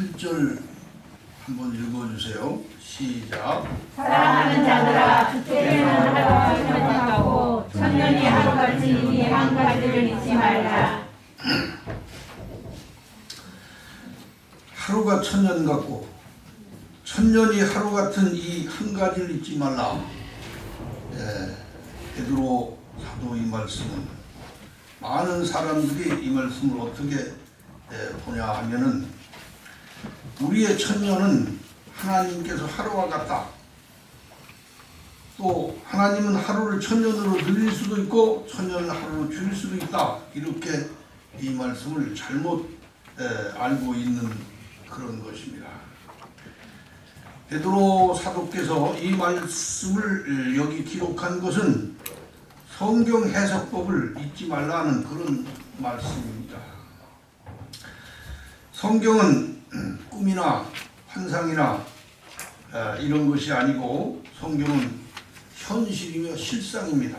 8절 한번 읽어주세요. 시작. 사랑하는 자들아, 주께는 하루가 천년하고 천년이 하루같이 이 한 가지를 잊지 말라. 하루가 천년 같고 천년이 하루 같은 이 한 가지를 잊지 말라. 베드로 사도 이 말씀은 많은 사람들이 이 말씀을 어떻게 보냐 하면은 우리의 천년은 하나님께서 하루와 같다. 또 하나님은 하루를 천년으로 늘릴 수도 있고 천년을 하루로 줄일 수도 있다. 이렇게 이 말씀을 잘못 알고 있는 그런 것입니다. 베드로 사도께서 이 말씀을 여기 기록한 것은 성경 해석법을 잊지 말라는 그런 말씀입니다. 성경은 꿈이나 환상이나 이런 것이 아니고 성경은 현실이며 실상입니다.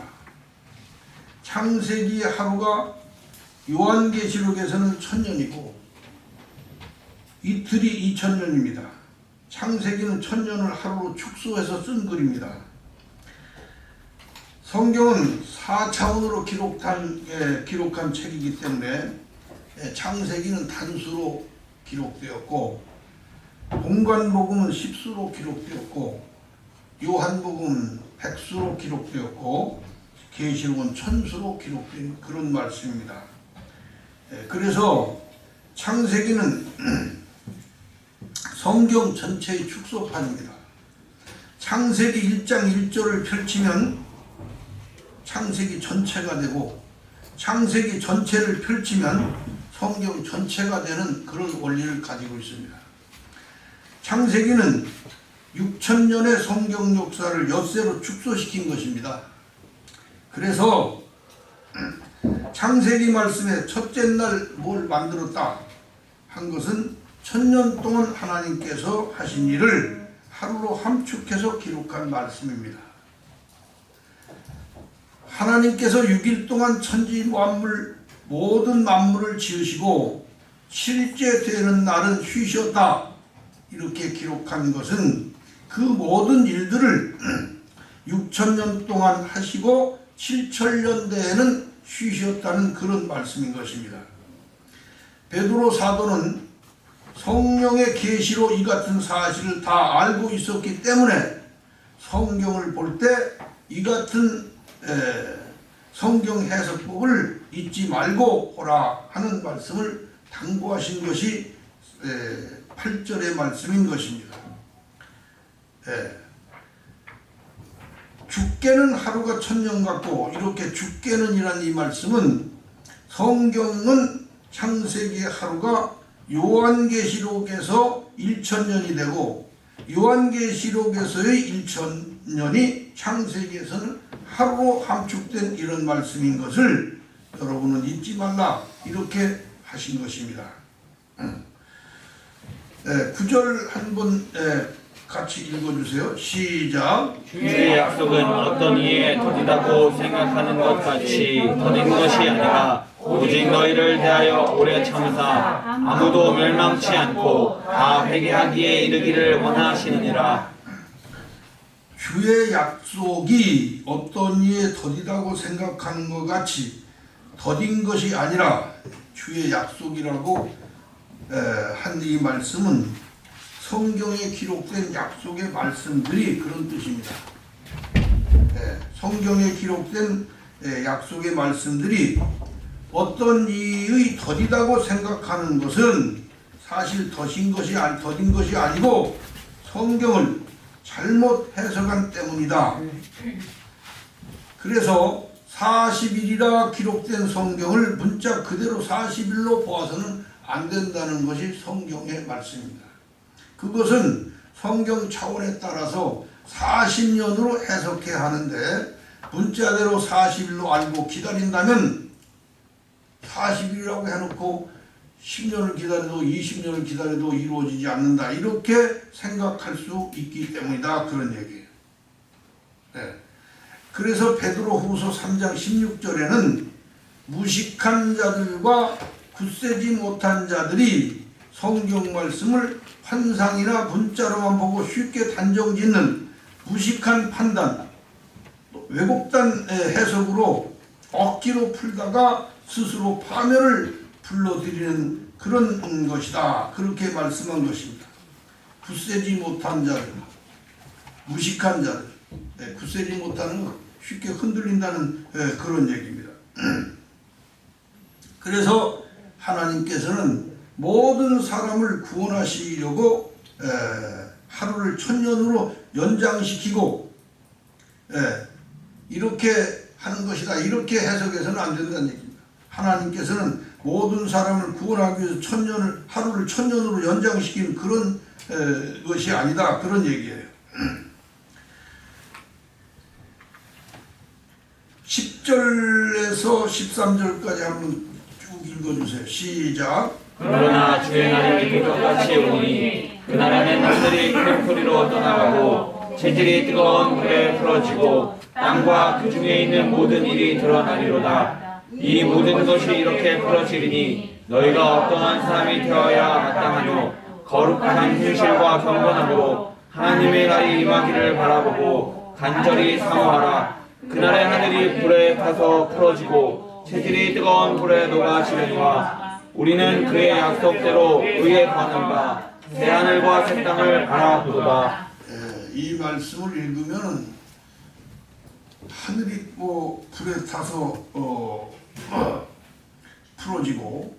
창세기의 하루가 요한계시록에서는 천년이고 이틀이 2000년입니다. 창세기는 천년을 하루로 축소해서 쓴 글입니다. 성경은 4차원으로 기록한 책이기 때문에 창세기는 단수로 기록되었고 공관복음은 10수로 기록되었고 요한복음은 100수로 기록되었고 계시록은 1000수로 기록된 그런 말씀입니다. 그래서 창세기는 성경 전체의 축소판입니다. 창세기 1장 1절을 펼치면 창세기 전체가 되고 창세기 전체를 펼치면 성경 전체가 되는 그런 원리를 가지고 있습니다. 창세기는 6000년의 성경 역사를 엿새로 축소시킨 것입니다. 그래서 창세기 말씀에 첫째 날 뭘 만들었다 한 것은 1000년 동안 하나님께서 하신 일을 하루로 함축해서 기록한 말씀입니다. 하나님께서 6일 동안 천지 만물 모든 만물을 지으시고 7일째 되는 날은 쉬셨다 이렇게 기록한 것은 그 모든 일들을 6000년 동안 하시고 7000년대에는 쉬셨다는 그런 말씀인 것입니다. 베드로 사도는 성령의 계시로 이 같은 사실을 다 알고 있었기 때문에 성경을 볼 때 이 같은 성경 해석법을 잊지 말고 보라 하는 말씀을 당부하신 것이 8절의 말씀인 것입니다. 죽게는 하루가 천년 같고 이렇게 죽게는 이란 이 말씀은 성경은 창세기의 하루가 요한계시록에서 1000년이 되고 요한계시록에서의 1000년이 창세기에서는 하루로 함축된 이런 말씀인 것을 여러분은 잊지 말라 이렇게 하신 것입니다. 9절 한번 같이 읽어주세요. 시작. 주의 약속은 어떤 이에 더디다고 생각하는 것 같이 더딘 것이 아니라 오직 너희를 대하여 오래 참으사 아무도 멸망치 않고 다 회개하기에 이르기를 원하시느니라. 주의 약속이 어떤 이에 더디다고 생각하는 것 같이 더딘 것이 아니라 주의 약속이라고 한 이 말씀은 성경에 기록된 약속의 말씀들이 그런 뜻입니다. 성경에 기록된 약속의 말씀들이 어떤 이의 더디다고 생각하는 것은 사실 더딘 것이 아니고 성경을 잘못 해석한 때문이다. 그래서 40일이라 기록된 성경을 문자 그대로 40일로 보아서는 안 된다는 것이 성경의 말씀입니다. 그것은 성경 차원에 따라서 40년으로 해석해야 하는데 문자대로 40일로 알고 기다린다면 40일이라고 해놓고 10년을 기다려도 20년을 기다려도 이루어지지 않는다 이렇게 생각할 수 있기 때문이다 그런 얘기예요. 그래서 베드로후서 3장 16절에는 무식한 자들과 굳세지 못한 자들이 성경 말씀을 환상이나 문자로만 보고 쉽게 단정짓는 무식한 판단, 왜곡된 해석으로 억지로 풀다가 스스로 파멸을 불러들이는 그런 것이다. 그렇게 말씀한 것입니다. 굳세지 못한 자들, 무식한 자들, 굳세지 못하는 것, 쉽게 흔들린다는 그런 얘기입니다. 그래서 하나님께서는 모든 사람을 구원하시려고 하루를 천년으로 연장시키고 이렇게 하는 것이다. 이렇게 해석해서는 안 된다는 얘기입니다. 하나님께서는 모든 사람을 구원하기 위해서 하루를 천년으로 연장시키는 그런 것이 아니다. 그런 얘기예요. 10절에서 13절까지 한번 쭉 읽어주세요. 시작. 그러나 주의 날이 이것같이 오니 그날에는 하늘이 큰 소리로 떠나가고 체질이 뜨거운 불에 풀어지고 땅과 그 중에 있는 모든 일이 드러나리로다. 이 모든 것이 이렇게 풀어지리니 너희가 어떠한 사람이 되어야 마땅하뇨. 거룩한 현실과 경건함으로 하나님의 날이 임하기를 바라보고 간절히 사모하라. 그날의 하늘이 불에 타서 풀어지고 체질이 뜨거운 불에 녹아지려니와 우리는 그의 약속대로 의에 거하는 바 새하늘과 새 땅을 바라보도다. 이 말씀을 읽으면 하늘이 불에 타서 풀어지고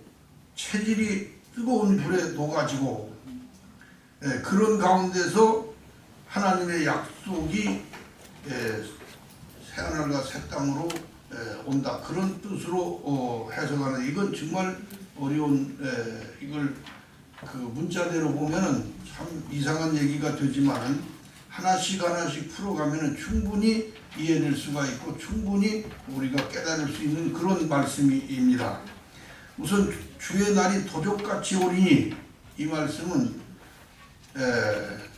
체질이 뜨거운 불에 녹아지고 그런 가운데서 하나님의 약속이 새하늘과 새 땅으로 온다. 그런 뜻으로 해석하는, 이건 정말 어려운, 이걸 그 문자대로 보면은 참 이상한 얘기가 되지만 하나씩 풀어가면은 충분히 이해될 수가 있고 충분히 우리가 깨달을 수 있는 그런 말씀입니다. 우선 주의 날이 도적같이 오리니, 이 말씀은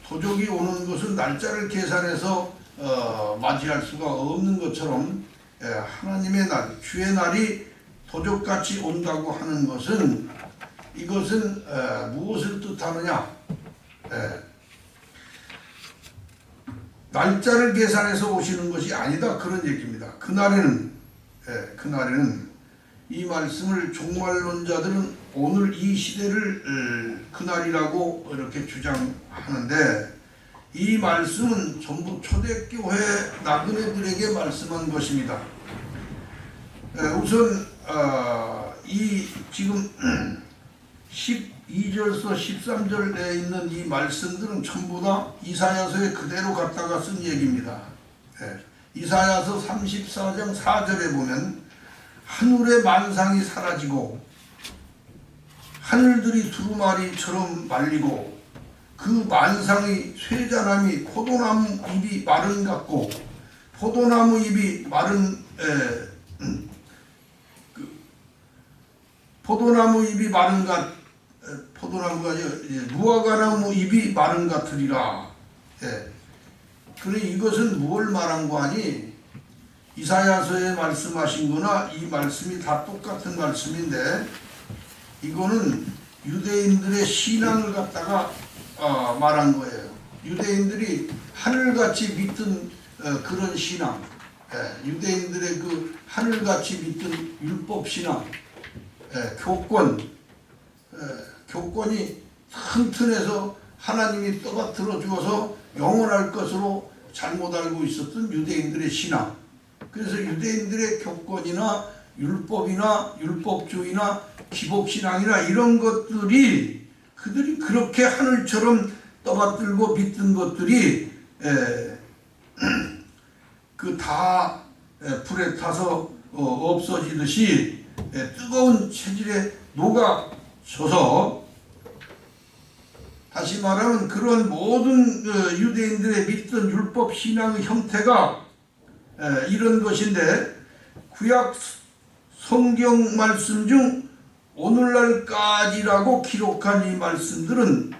도적이 오는 것은 날짜를 계산해서 맞이할 수가 없는 것처럼 하나님의 날, 주의 날이 도적같이 온다고 하는 것은, 이것은 무엇을 뜻하느냐? 날짜를 계산해서 오시는 것이 아니다. 그런 얘기입니다. 그날에는 이 말씀을 종말론자들은 오늘 이 시대를 그날이라고 이렇게 주장하는데, 이 말씀은 전부 초대교회 나그네들에게 말씀한 것입니다. 우선 이 지금 12절서 13절에 있는 이 말씀들은 전부 다 이사야서에 그대로 갖다가 쓴 얘기입니다. 이사야서 34장 4절에 보면 하늘의 만상이 사라지고 하늘들이 두루마리처럼 말리고 그 만상의 쇠자남이 포도나무 잎이 마른 같고 포도나무 잎이 마른 포도나무가 무화과나무 잎이 마른 같으리라. 그래, 이것은 무엇을 말한 거 아니? 이사야서에 말씀하신 거나 이 말씀이 다 똑같은 말씀인데, 이거는 유대인들의 신앙을 갖다가 말한 거예요. 유대인들이 하늘같이 믿던 그런 신앙, 유대인들의 그 하늘같이 믿던 율법 신앙, 교권이 튼튼해서 하나님이 떠받들어 주어서 영원할 것으로 잘못 알고 있었던 유대인들의 신앙. 그래서 유대인들의 교권이나 율법이나 율법주의나 기복신앙이나 이런 것들이, 그들이 그렇게 하늘처럼 떠받들고 믿던 것들이 그 다 불에 타서 없어지듯이 뜨거운 체질에 녹아져서, 다시 말하면 그런 모든 유대인들의 믿던 율법 신앙의 형태가 이런 것인데, 구약 성경 말씀 중 오늘날까지라고 기록한 이 말씀들은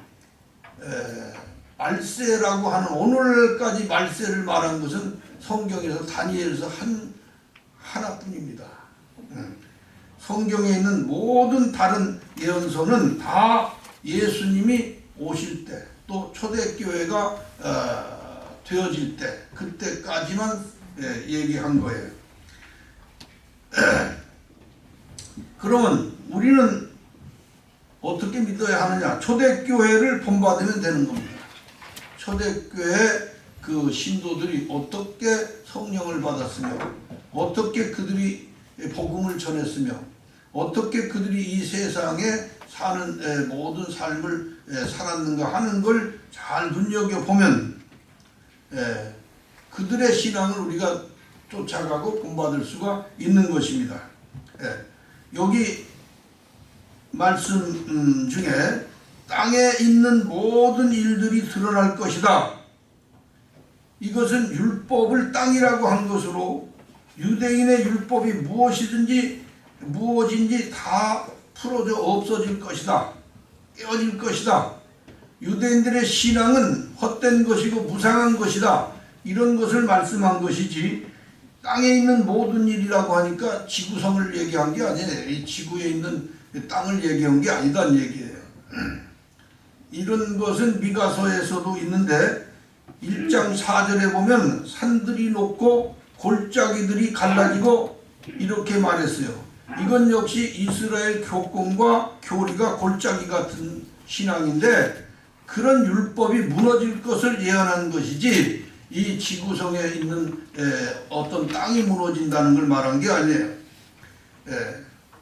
말세라고 하는, 오늘까지 말세를 말한 것은 성경에서 다니엘에서 하나뿐입니다. 성경에 있는 모든 다른 예언서는 다 예수님이 오실 때, 또 초대교회가 되어질 때, 그때까지만 얘기한 거예요. 그러면 우리는 어떻게 믿어야 하느냐? 초대교회를 본받으면 되는 겁니다. 초대교회 그 신도들이 어떻게 성령을 받았으며, 어떻게 그들이 복음을 전했으며, 어떻게 그들이 이 세상에 사는 모든 삶을 살았는가 하는 걸 잘 눈여겨보면 그들의 신앙을 우리가 쫓아가고 본받을 수가 있는 것입니다. 여기 말씀 중에 땅에 있는 모든 일들이 드러날 것이다. 이것은 율법을 땅이라고 한 것으로 유대인의 율법이 무엇인지 다 풀어져 없어질 것이다. 깨어질 것이다. 유대인들의 신앙은 헛된 것이고 무상한 것이다. 이런 것을 말씀한 것이지, 땅에 있는 모든 일이라고 하니까 지구성을 얘기한 게 아니에요. 이 지구에 있는 땅을 얘기한 게 아니다는 얘기예요. 이런 것은 미가서에서도 있는데 1장 4절에 보면 산들이 높고 골짜기들이 갈라지고 이렇게 말했어요. 이건 역시 이스라엘 교권과 교리가 골짜기 같은 신앙인데, 그런 율법이 무너질 것을 예언하는 것이지 이 지구성에 있는 어떤 땅이 무너진다는 걸 말한 게 아니에요.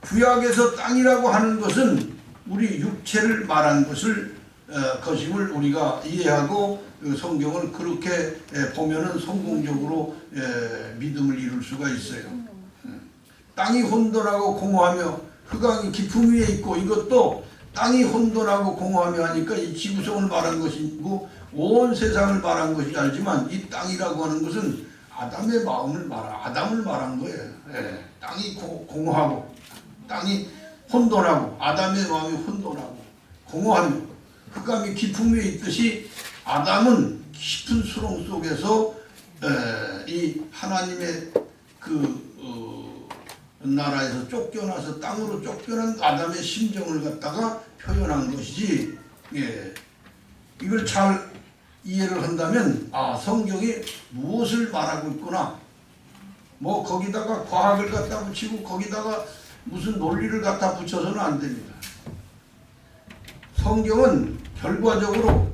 구약에서 땅이라고 하는 것은 우리 육체를 말한 것임을 우리가 이해하고 성경을 그렇게 보면은 성공적으로 믿음을 이룰 수가 있어요. 땅이 혼돈하고 공허하며 흑암이 깊음 위에 있고, 이것도 땅이 혼돈하고 공허하며 하니까 이 지구성을 말한 것이고 온 세상을 말한 것이 알지만, 이 땅이라고 하는 것은 아담의 마음을 아담을 말한 거예요. 땅이 공허하고 땅이 혼돈하고 아담의 마음이 혼돈하고 공허하며 흑암이 깊음 위에 있듯이, 아담은 깊은 수렁 속에서 이 하나님의 나라에서 쫓겨나서 땅으로 쫓겨난 아담의 심정을 갖다가 표현한 것이지, 이걸 잘 이해를 한다면 성경이 무엇을 말하고 있구나, 뭐 거기다가 과학을 갖다 붙이고 거기다가 무슨 논리를 갖다 붙여서는 안 됩니다. 성경은 결과적으로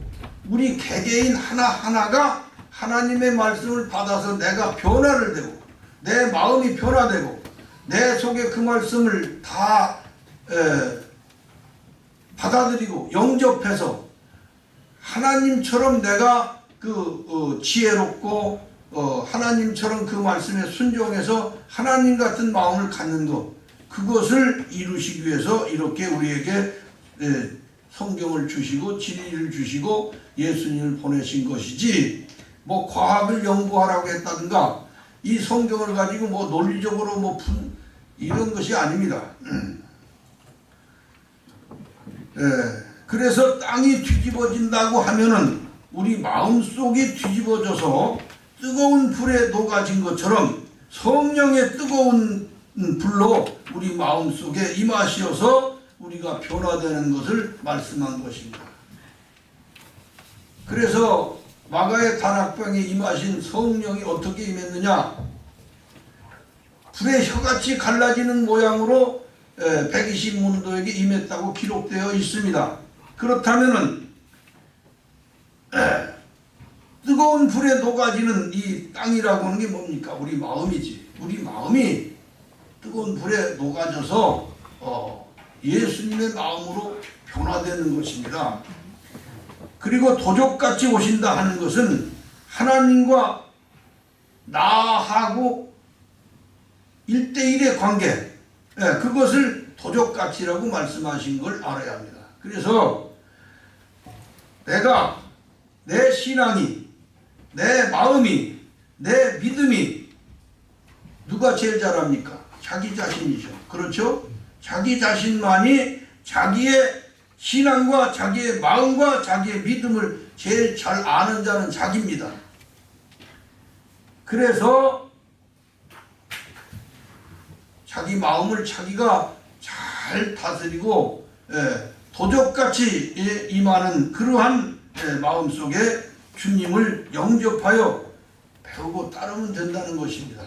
우리 개개인 하나하나가 하나님의 말씀을 받아서 내가 변화를 되고 내 마음이 변화되고 내 속에 그 말씀을 다 받아들이고 영접해서 하나님처럼 내가 지혜롭고 하나님처럼 그 말씀에 순종해서 하나님 같은 마음을 갖는 것, 그것을 이루시기 위해서 이렇게 우리에게 성경을 주시고 진리를 주시고 예수님을 보내신 것이지, 뭐 과학을 연구하라고 했다든가 이 성경을 가지고 뭐 논리적으로 이런 것이 아닙니다. 그래서 땅이 뒤집어진다고 하면은 우리 마음속이 뒤집어져서 뜨거운 불에 녹아진 것처럼 성령의 뜨거운 불로 우리 마음속에 임하시어서 우리가 변화되는 것을 말씀한 것입니다. 그래서 마가의 다락방에 임하신 성령이 어떻게 임했느냐? 불의 혀같이 갈라지는 모양으로 120문도에게 임했다고 기록되어 있습니다. 그렇다면은 뜨거운 불에 녹아지는 이 땅이라고 하는 게 뭡니까? 우리 마음이지. 우리 마음이 뜨거운 불에 녹아져서 예수님의 마음으로 변화되는 것입니다. 그리고 도적같이 오신다 하는 것은 하나님과 나하고 1대1의 관계, 그것을 도적같이라고 말씀하신 걸 알아야 합니다. 그래서 내가, 내 신앙이, 내 마음이, 내 믿음이 누가 제일 잘합니까? 자기 자신이죠. 그렇죠? 자기 자신만이 자기의 신앙과 자기의 마음과 자기의 믿음을 제일 잘 아는 자는 자기입니다. 그래서 자기 마음을 자기가 잘 다스리고 도적같이 임하는 그러한 마음속에 주님을 영접하여 배우고 따르면 된다는 것입니다.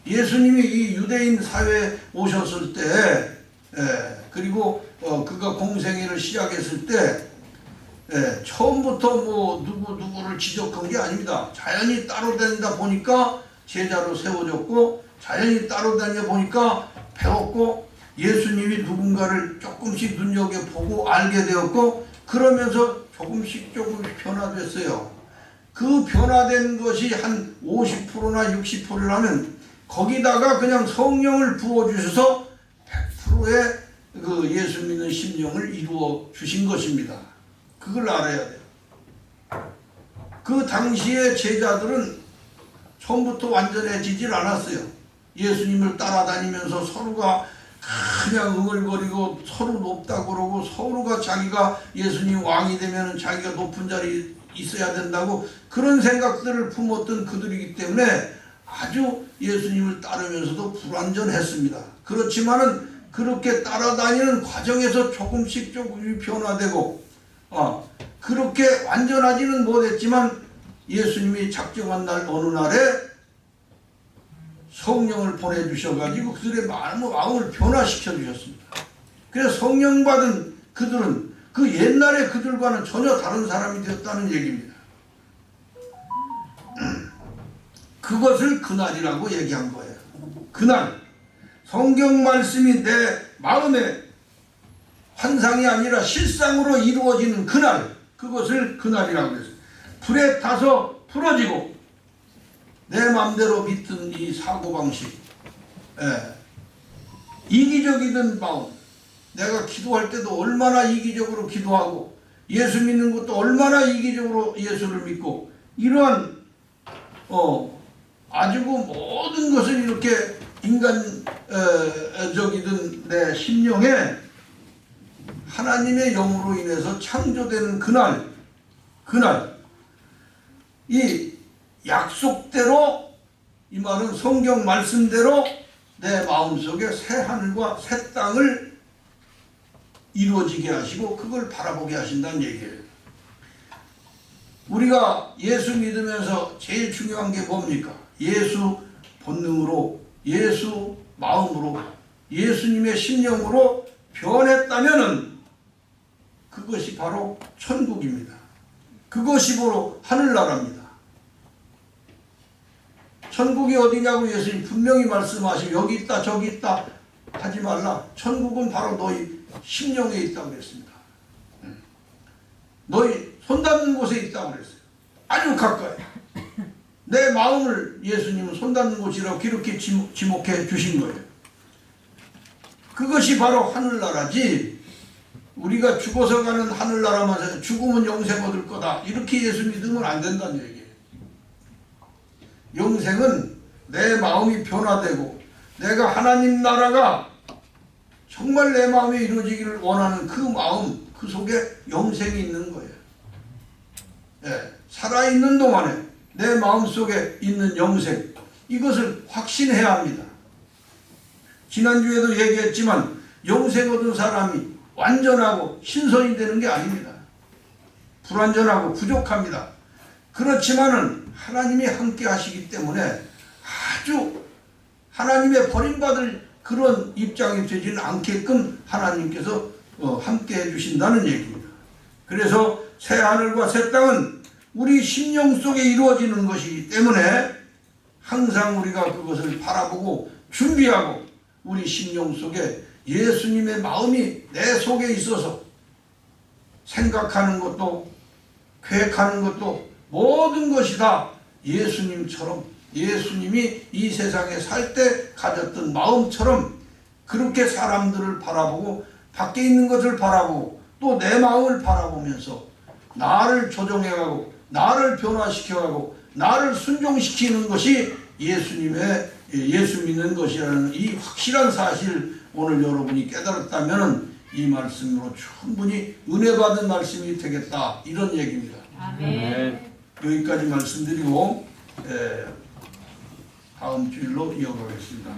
예수님이 이 유대인 사회에 오셨을 때 그리고 그가 공생애를 시작했을 때 처음부터 뭐 누구를 지적한 게 아닙니다. 자연히 따로 다니다 보니까 제자로 세워졌고 자연히 따로 다니다 보니까 배웠고 예수님이 누군가를 조금씩 눈여겨보고 알게 되었고 그러면서 조금씩 변화됐어요. 그 변화된 것이 한 50%나 60%라면 거기다가 그냥 성령을 부어주셔서 100%의 그 예수 믿는 심령을 이루어 주신 것입니다. 그걸 알아야 돼요. 그 당시의 제자들은 처음부터 완전해지질 않았어요. 예수님을 따라다니면서 서로가 그냥 응얼거리고 서로 높다고 그러고 서로가 자기가 예수님 왕이 되면 자기가 높은 자리에 있어야 된다고 그런 생각들을 품었던 그들이기 때문에 아주 예수님을 따르면서도 불완전했습니다. 그렇지만은 그렇게 따라다니는 과정에서 조금씩 변화되고 그렇게 완전하지는 못했지만 예수님이 작정한 날 어느 날에 성령을 보내주셔가지고 그들의 마음을 변화시켜 주셨습니다. 그래서 성령 받은 그들은 그 옛날의 그들과는 전혀 다른 사람이 되었다는 얘기입니다. 그것을 그날이라고 얘기한 거예요. 그날 성경 말씀이 내 마음에 환상이 아니라 실상으로 이루어지는 그날, 그것을 그날이라고 했어요. 불에 타서 풀어지고 내 마음대로 믿던 이 사고방식, 이기적이던 마음, 내가 기도할 때도 얼마나 이기적으로 기도하고 예수 믿는 것도 얼마나 이기적으로 예수를 믿고 이러한 아주 모든 것을 이렇게 인간적이던 내 심령에 하나님의 영으로 인해서 창조되는 그날 이 약속대로 이 말은 성경 말씀대로 내 마음속에 새 하늘과 새 땅을 이루어지게 하시고 그걸 바라보게 하신다는 얘기예요. 우리가 예수 믿으면서 제일 중요한 게 뭡니까? 예수 본능으로 예수 마음으로 예수님의 심령으로 변했다면은 그것이 바로 천국입니다. 그것이 바로 하늘나라입니다. 천국이 어디냐고 예수님 분명히 말씀하시고 여기 있다 저기 있다 하지 말라. 천국은 바로 너희 심령에 있다고 그랬습니다. 너희 손 닿는 곳에 있다고 그랬어요. 아주 가까이. 내 마음을 예수님은 손 닿는 곳이라고 그렇게 지목해 주신 거예요. 그것이 바로 하늘나라지 우리가 죽어서 가는 하늘나라만 죽으면 영생 얻을 거다 이렇게 예수 믿으면 안 된다는 얘기예요. 영생은 내 마음이 변화되고 내가 하나님 나라가 정말 내 마음에 이루어지기를 원하는 그 마음 그 속에 영생이 있는 거예요. 살아있는 동안에 내 마음속에 있는 영생 이것을 확신해야 합니다. 지난주에도 얘기했지만 영생 얻은 사람이 완전하고 신선이 되는 게 아닙니다. 불완전하고 부족합니다. 그렇지만은 하나님이 함께 하시기 때문에 아주 하나님의 버림받을 그런 입장이 되지는 않게끔 하나님께서 함께 해주신다는 얘기입니다. 그래서 새 하늘과 새 땅은 우리 심령 속에 이루어지는 것이기 때문에 항상 우리가 그것을 바라보고 준비하고 우리 심령 속에 예수님의 마음이 내 속에 있어서 생각하는 것도 계획하는 것도 모든 것이 다 예수님처럼 예수님이 이 세상에 살 때 가졌던 마음처럼 그렇게 사람들을 바라보고 밖에 있는 것을 바라보고 또 내 마음을 바라보면서 나를 조정해가고 나를 변화시켜가고 나를 순종시키는 것이 예수님의 예수 믿는 것이라는 이 확실한 사실 오늘 여러분이 깨달았다면 이 말씀으로 충분히 은혜 받은 말씀이 되겠다 이런 얘기입니다. 아멘. 여기까지 말씀드리고 다음 주일로 이어가겠습니다.